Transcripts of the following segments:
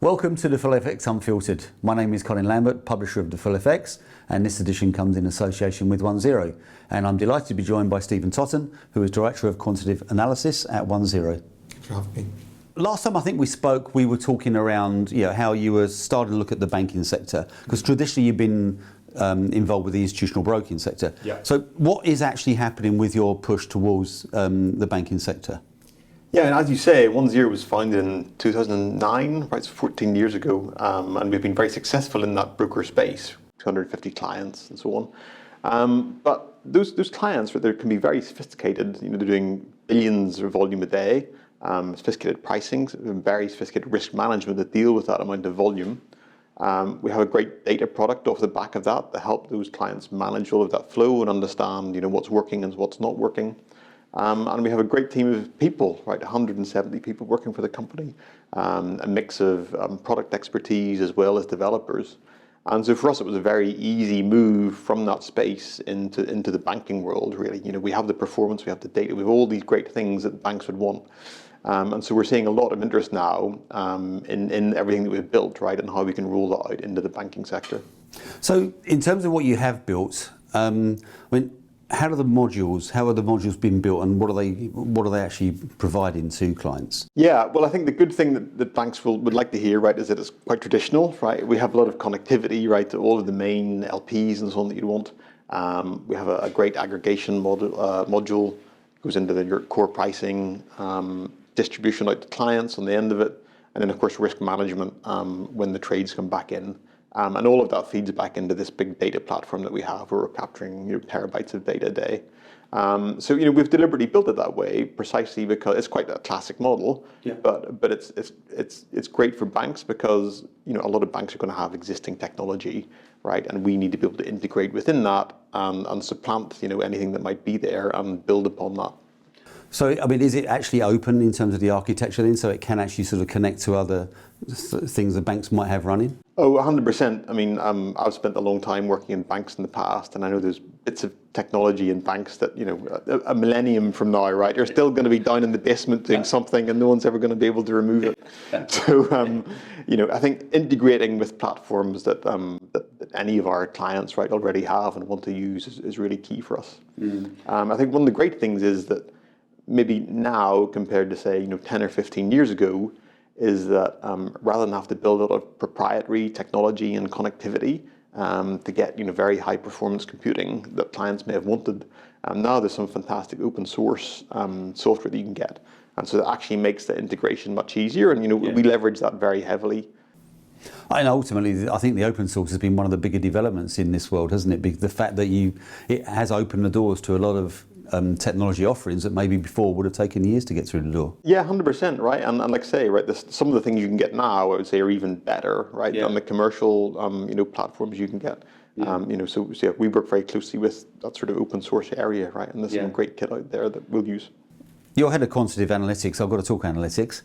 Welcome to the full FX Unfiltered. My name is Colin Lambert, publisher of the full FX, and this edition comes in association with oneZero. And I'm delighted to be joined by Steven Totten, who is Director of Quantitative Analysis at oneZero. Thanks for having me. Last time I think we spoke, we were talking around how you were starting to look at the banking sector, because traditionally you've been involved with the institutional broking sector. Yeah. So what is actually happening with your push towards the banking sector? Yeah, and as you say, oneZero was founded in 2009, right, so 14 years ago, and we've been very successful in that broker space, 250 clients and so on. But those clients, they can be very sophisticated. They're doing billions of volume a day, sophisticated pricing, very sophisticated risk management to deal with that amount of volume. We have a great data product off the back of that to help those clients manage all of that flow and understand, what's working and what's not working. And we have a great team of people, right? 170 people working for the company, a mix of product expertise as well as developers. And so for us, it was a very easy move from that space into the banking world, really. We have the performance, we have the data, we have all these great things that banks would want. And so we're seeing a lot of interest now in everything that we've built, right, and how we can roll that out into the banking sector. So in terms of what you have built, how are the modules being built, and what are they actually providing to clients? Yeah, well, I think the good thing that banks would like to hear, right, is that it's quite traditional, right? We have a lot of connectivity, right, to all of the main LPs and so on that you'd want. We have a great aggregation module, goes into your core pricing, distribution out to clients on the end of it, and then of course risk management when the trades come back in. And all of that feeds back into this big data platform that we have, where we're capturing terabytes of data a day. So we've deliberately built it that way precisely because it's quite a classic model. Yeah. But it's great for banks because a lot of banks are going to have existing technology, right? And we need to be able to integrate within that and supplant anything that might be there and build upon that. So, is it actually open in terms of the architecture then, so it can actually sort of connect to other things that banks might have running? Oh, 100%. I've spent a long time working in banks in the past, and I know there's bits of technology in banks that, a millennium from now, right, are still going to be down in the basement doing something, and no one's ever going to be able to remove it. So, I think integrating with platforms that any of our clients, right, already have and want to use is really key for us. I think one of the great things is that maybe now compared to say 10 or 15 years ago is that rather than have to build a lot of proprietary technology and connectivity to get very high performance computing that clients may have wanted, now there's some fantastic open source software that you can get, and so that actually makes the integration much easier, and we leverage that very heavily. And ultimately, I think the open source has been one of the bigger developments in this world, hasn't it? Because the fact that it has opened the doors to a lot of technology offerings that maybe before would have taken years to get through the door. Yeah, 100%, right? And like I say, right, some of the things you can get now, I would say, are even better, right, than the commercial, platforms you can get. Yeah. So we work very closely with that sort of open source area, right? And there's some great kit out there that we'll use. You're head of quantitative analytics. I've got to talk analytics.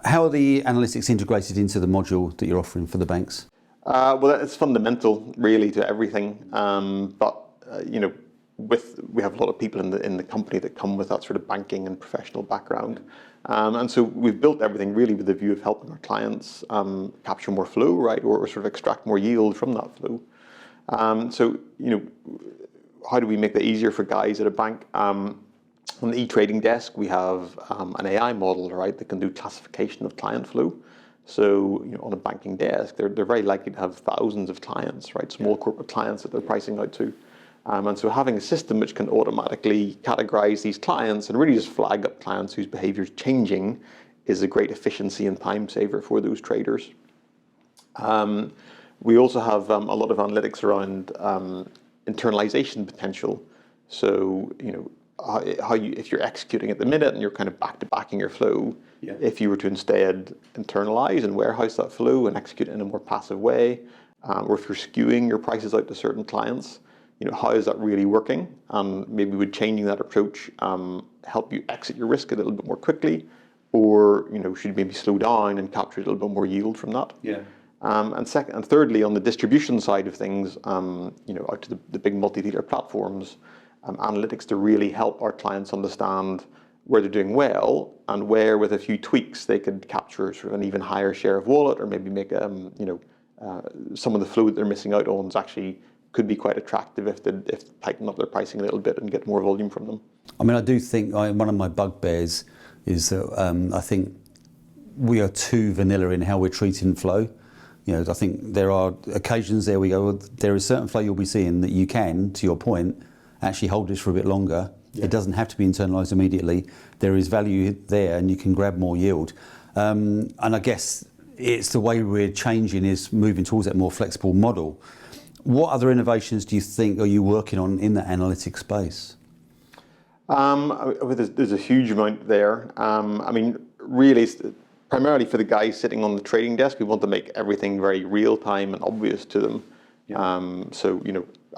How are the analytics integrated into the module that you're offering for the banks? Well, it's fundamental, really, to everything. We have a lot of people in the company that come with that sort of banking and professional background. And so we've built everything really with the view of helping our clients capture more flow, right, or sort of extract more yield from that flow. So, how do we make that easier for guys at a bank? On the e-trading desk, we have an AI model, right, that can do classification of client flow. So, on a banking desk, they're very likely to have thousands of clients, right, small corporate clients that they're pricing out to. And so having a system which can automatically categorize these clients and really just flag up clients whose behavior is changing is a great efficiency and time saver for those traders. We also have a lot of analytics around internalization potential. So, if you're executing at the minute and you're kind of back-to-backing your flow, if you were to instead internalize and warehouse that flow and execute it in a more passive way, or if you're skewing your prices out to certain clients, how is that really working? Maybe would changing that approach help you exit your risk a little bit more quickly, or should you maybe slow down and capture a little bit more yield from that? Yeah. And thirdly, on the distribution side of things, out to the big multi-dealer platforms, analytics to really help our clients understand where they're doing well, and where with a few tweaks they could capture sort of an even higher share of wallet, or maybe make some of the flow that they're missing out on is actually could be quite attractive if they tighten up their pricing a little bit and get more volume from them. I mean, I do think one of my bugbears is that I think we are too vanilla in how we're treating flow. I think there are occasions, there we go, there is certain flow you'll be seeing that you can, to your point, actually hold this for a bit longer. Yeah. It doesn't have to be internalised immediately. There is value there and you can grab more yield. And I guess it's the way we're changing is moving towards that more flexible model. What other innovations do you think are you working on in the analytics space? There's a huge amount there. Really, primarily for the guys sitting on the trading desk, we want to make everything very real time and obvious to them. Yeah.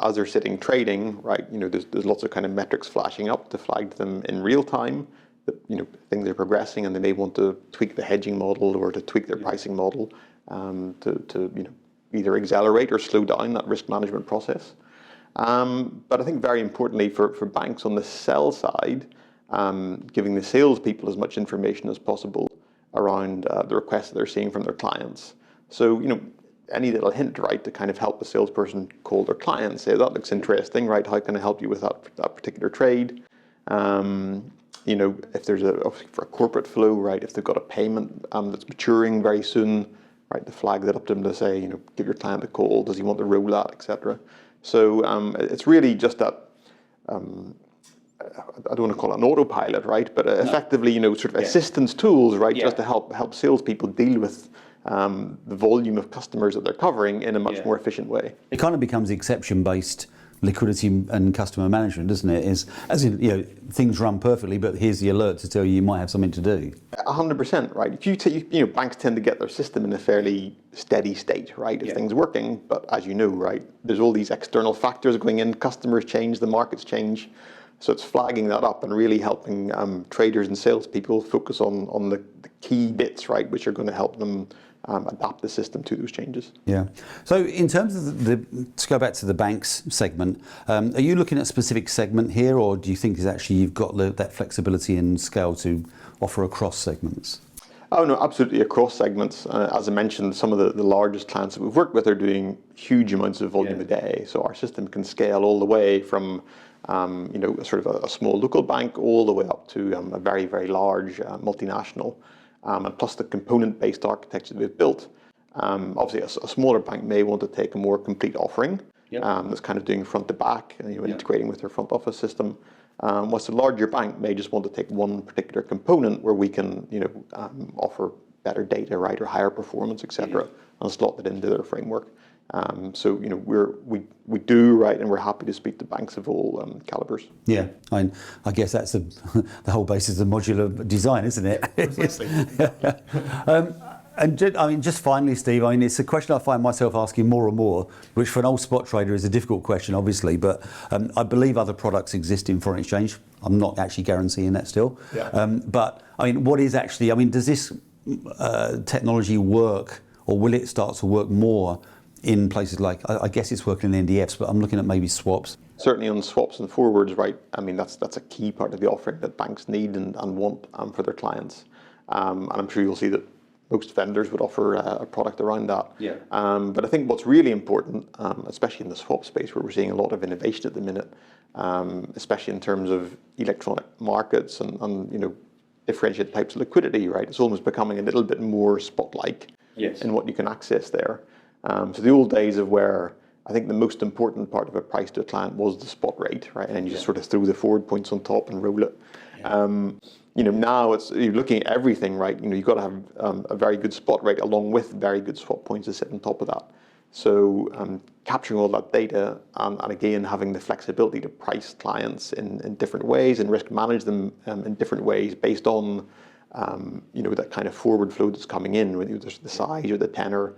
As they're sitting trading, right, there's lots of kind of metrics flashing up to flag to them in real time that, things are progressing, and they may want to tweak the hedging model or to tweak their pricing model to either accelerate or slow down that risk management process. But I think very importantly for banks on the sell side, giving the salespeople as much information as possible around the requests that they're seeing from their clients. So, any little hint, right, to kind of help the salesperson call their client and say, that looks interesting, right, how can I help you with that particular trade? If there's for a corporate flow, right, if they've got a payment that's maturing very soon, right, to flag that up to them to say, give your client a call, does he want to roll that, etc. So it's really just that, I don't want to call it an autopilot, right, but effectively, sort of assistance tools, right, just to help salespeople deal with the volume of customers that they're covering in a much more efficient way. It kind of becomes exception-based liquidity and customer management, doesn't it? As in, things run perfectly, but here's the alert to tell you might have something to do. 100%, right? If you banks tend to get their system in a fairly steady state, right? If things are working, but as you know, right, there's all these external factors going in. Customers change, the markets change, so it's flagging that up and really helping traders and salespeople focus on the key bits, right, which are going to help them adapt the system to those changes. Yeah. So in terms of to go back to the banks segment, are you looking at a specific segment here, or do you think is actually you've got that flexibility and scale to offer across segments? Oh no, absolutely across segments. As I mentioned, some of the largest clients that we've worked with are doing huge amounts of volume a day. So our system can scale all the way from sort of a small local bank all the way up to a very, very large multinational. And plus the component-based architecture that we've built. Obviously, a smaller bank may want to take a more complete offering that's kind of doing front to back, integrating with their front office system. Whilst a larger bank may just want to take one particular component where we can, offer better data, right, or higher performance, etc., and slot that into their framework. So we do, right, and we're happy to speak to banks of all calibers. Yeah, I guess that's the whole basis of modular design, isn't it? Exactly. And just finally, Steve, it's a question I find myself asking more and more, which for an old spot trader is a difficult question, obviously, but I believe other products exist in foreign exchange. I'm not actually guaranteeing that still. Yeah. But what is actually, does this technology work, or will it start to work more in places like, I guess it's working in NDFs, but I'm looking at maybe swaps? Certainly on swaps and forwards, right? That's a key part of the offering that banks need and want for their clients. And I'm sure you'll see that most vendors would offer a product around that. Yeah. But I think what's really important, especially in the swap space where we're seeing a lot of innovation at the minute, especially in terms of electronic markets and differentiated types of liquidity, right? It's almost becoming a little bit more spot-like in what you can access there. So the old days of where I think the most important part of a price to a client was the spot rate, right? And then you just sort of threw the forward points on top and roll it. Now you're looking at everything, right? You've got to have a very good spot rate along with very good swap points to sit on top of that. So capturing all that data and again having the flexibility to price clients in different ways and risk manage them in different ways based on that kind of forward flow that's coming in, whether there's the size or the tenor,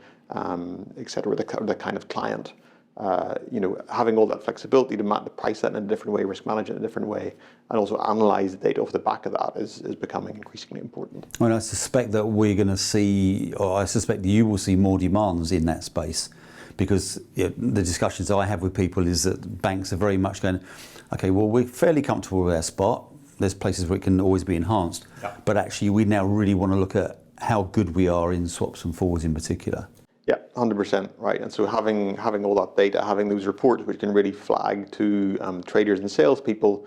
etc., the kind of client. Having all that flexibility to price that in a different way, risk manage it in a different way, and also analyze the data off the back of that is becoming increasingly important. And I suspect that we're going to see, or I suspect you will see more demands in that space, because the discussions I have with people is that banks are very much going, okay, well, we're fairly comfortable with our spot. there's places where it can always be enhanced. Yeah. But actually, we now really want to look at how good we are in swaps and forwards in particular. Yeah, 100%, right. And so having all that data, having those reports which can really flag to traders and salespeople,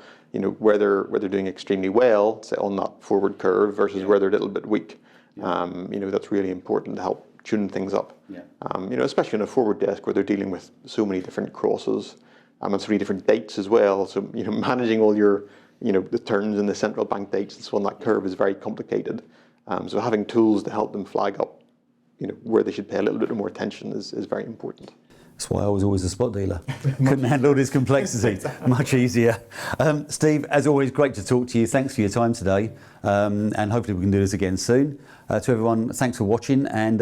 where they're doing extremely well, say on that forward curve versus where they're a little bit weak. That's really important to help tune things up. Yeah. Especially on a forward desk where they're dealing with so many different crosses and so many different dates as well. So managing all your the turns and the central bank dates and so on that curve is very complicated. So having tools to help them flag up where they should pay a little bit more attention is very important. That's why I was always a spot dealer. Couldn't handle all this complexity. Much easier. Steve, as always, great to talk to you. Thanks for your time today. And hopefully we can do this again soon. To everyone, thanks for watching, and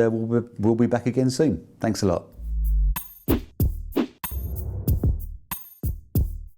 we'll be back again soon. Thanks a lot.